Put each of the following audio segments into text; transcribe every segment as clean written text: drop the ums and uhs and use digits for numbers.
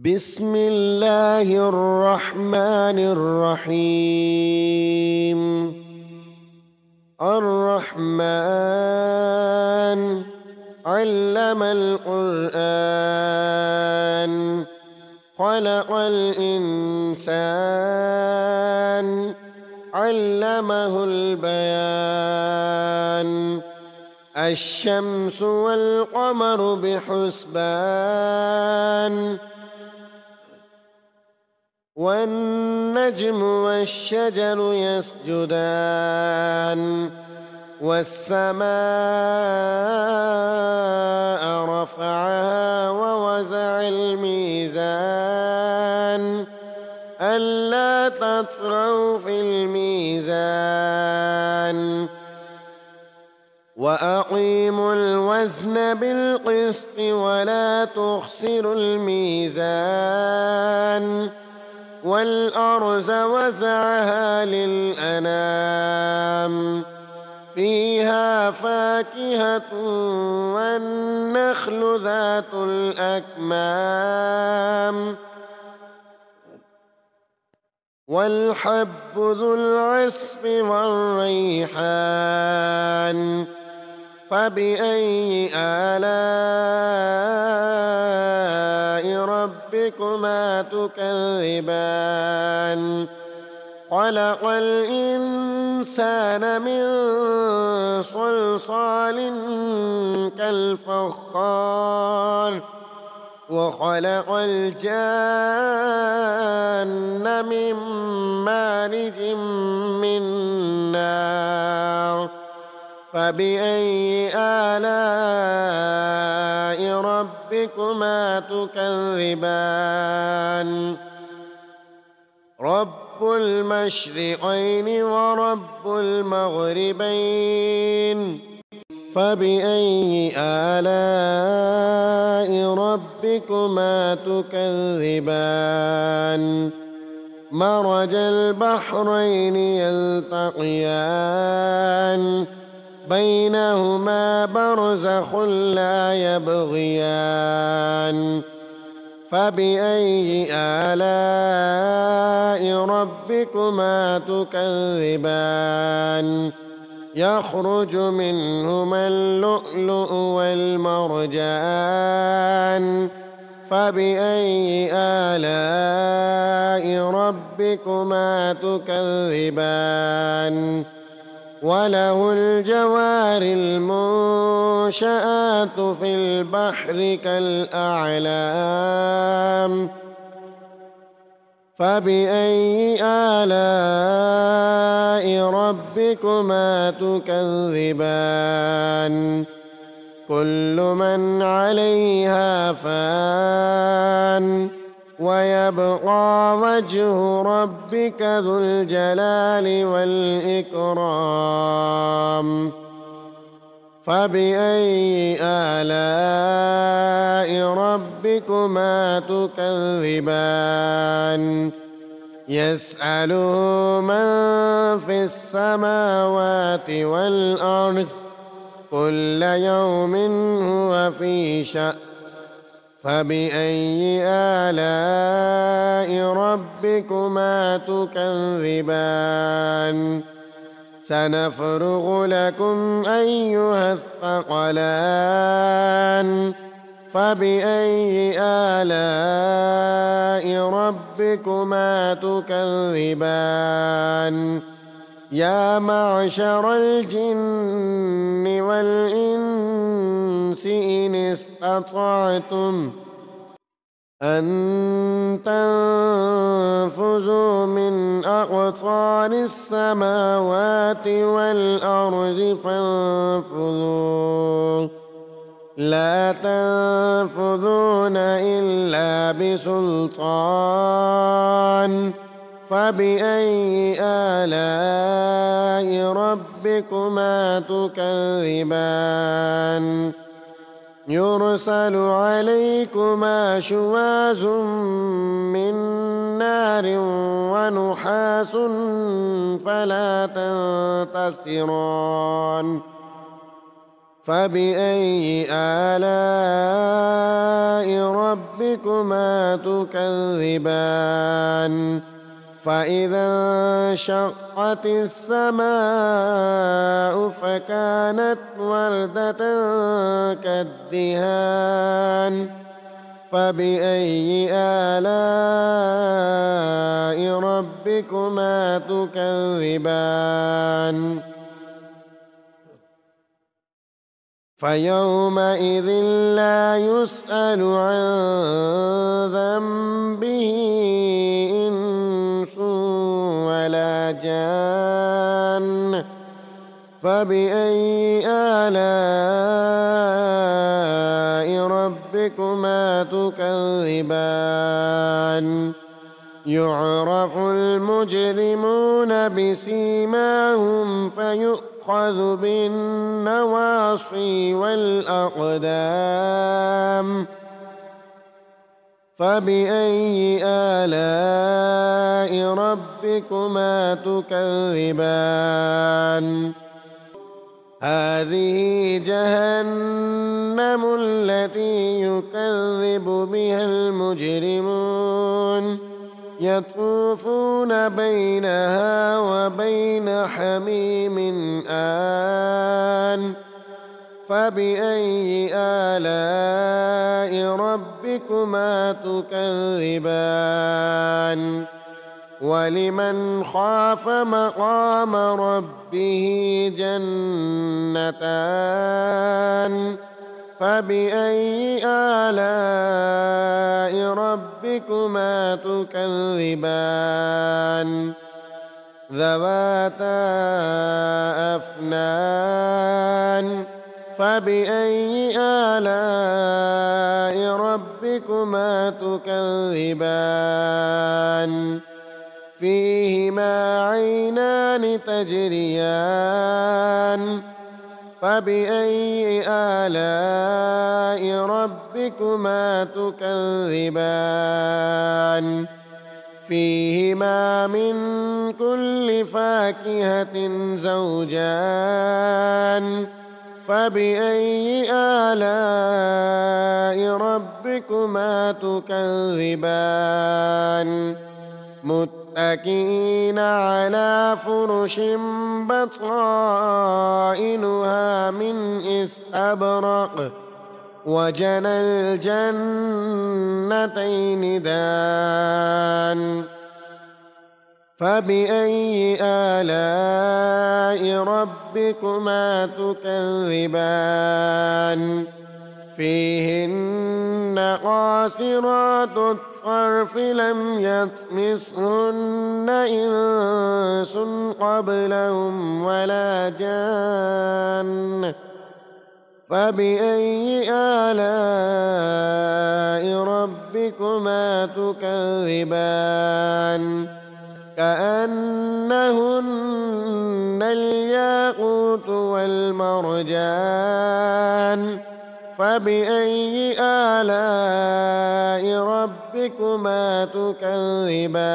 بسم الله الرحمن الرحيم. الرحمن علم القرآن خلق الإنسان علمه البيان. الشمس والقمر بحسبان والنجم والشجر يسجدان. والسماء رفعها ووزع الميزان ألا تطغوا في الميزان وأقيموا الوزن بالقسط ولا تخسروا الميزان. والأرض وزعها للأنام فيها فاكهة والنخل ذات الأكمام والحب ذو العصف والريحان. فبأي آلاء ربكما تكذبان؟ خلق الإنسان من صلصال كالفخار وخلق الجان من مارج من نار. فبأي آلاء ربكما تكذبان؟ رب المشرقين ورب المغربين. فبأي آلاء ربكما تكذبان؟ مرج البحرين يلتقيان بينهما برزخ لا يبغيان. فبأي آلاء ربكما تكذبان؟ يخرج منهما اللؤلؤ والمرجان. فبأي آلاء ربكما تكذبان؟ وله الجوار المنشآت في البحر كالأعلام. فبأي آلاء ربكما تكذبان؟ كل من عليها فان ويبقى وجه ربك ذو الجلال والإكرام. فبأي آلاء ربكما تكذبان؟ يسأله من في السماوات والأرض كل يوم هو في شأن. فبأي آلاء ربكما تكذبان؟ سنفرغ لكم أيها الثقلان. فبأي آلاء ربكما تكذبان؟ يا معشر الجن والإنس إن استطعتم أن تنفذوا من أقطار السماوات والأرض فانفذوا لا تنفذون إلا بسلطان. فبأي آلاء ربكما تكذبان؟ يرسل عليكما شواظ من نار ونحاس فلا تنتصران. فبأي آلاء ربكما تكذبان فإذا انشقت السماء فكانت وردة كالدهان فبأي آلاء ربكما تكذبان فيومئذ لا يسأل عن ذنبه إنس ولا جان فبأي آلاء ربكما تكذبان يعرف المجرمون بسيماهم فيؤخذ بالنواصي والأقدام فبأي آلاء ربكما تكذبان هذه جهنم التي يكذب بها المجرمون يطوفون بينها وبين حميم آن فبأي آلاء ربكما تكذبان ولمن خاف مقام ربه جنتان فبأي آلاء ربكما تكذبان ذواتا أفنان فبأي آلاء ربكما تكذبان فيهما عينان تجريان فبأي آلاء ربكما تكذبان فيهما من كل فاكهة زوجان فبأي آلاء ربكما تكذبان متكئين على فرش بطائنها من استبرق وجنى الجنتين دان فبأي آلاء ربكما تكذبان فيهن قاصرات الطرف لم يطمثهن إنس قبلهم ولا جان فبأي آلاء ربكما تكذبان كأنهن الياقوت والمرجان فبأي آلاء ربكما تكذبان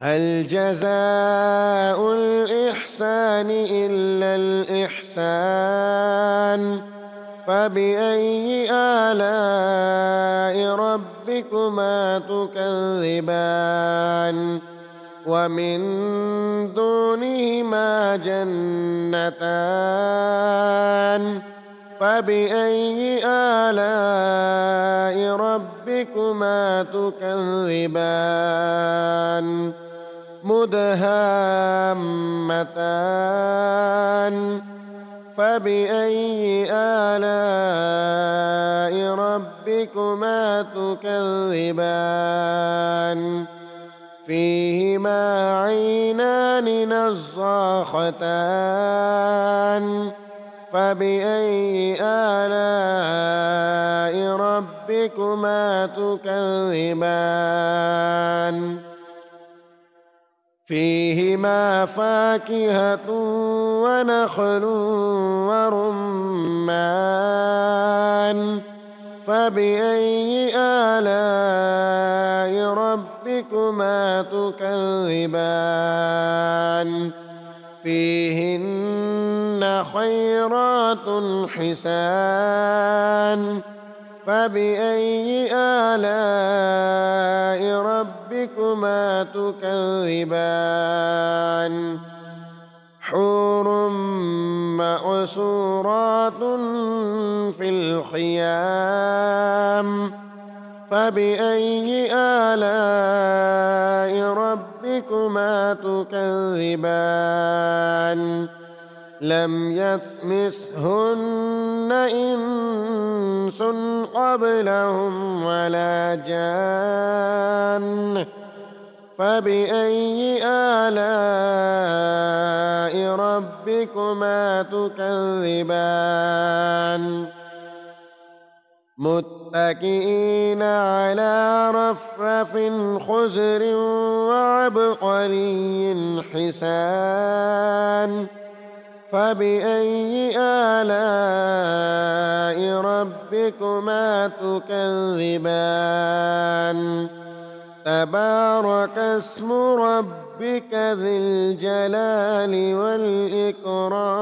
هل جزاء الإحسان إلا الإحسان فبأي آلاء ربكما تكذبان ومن دونهما جنتان فبأي آلاء ربكما تكذبان مدهامتان فبأي آلاء ربكما تكذبان فيهما عينان نضاختان فبأي آلاء ربكما تكذبان فيهما فاكهة ونخل ورمان فبأي آلاء ربكما تكذبان فيهن خيرات حسان فبأي آلاء ربكما تكذبان حور مقصورات في الخيام فبأي آلاء ربكما تكذبان لم يطمثهن إنس قبلهم ولا جان فبأي آلاء ربكما تكذبان متكئين على رفرف خضر وعبقري حسان فبأي آلاء ربكما تكذبان تبارك اسم ربك ذي الجلال والإكرام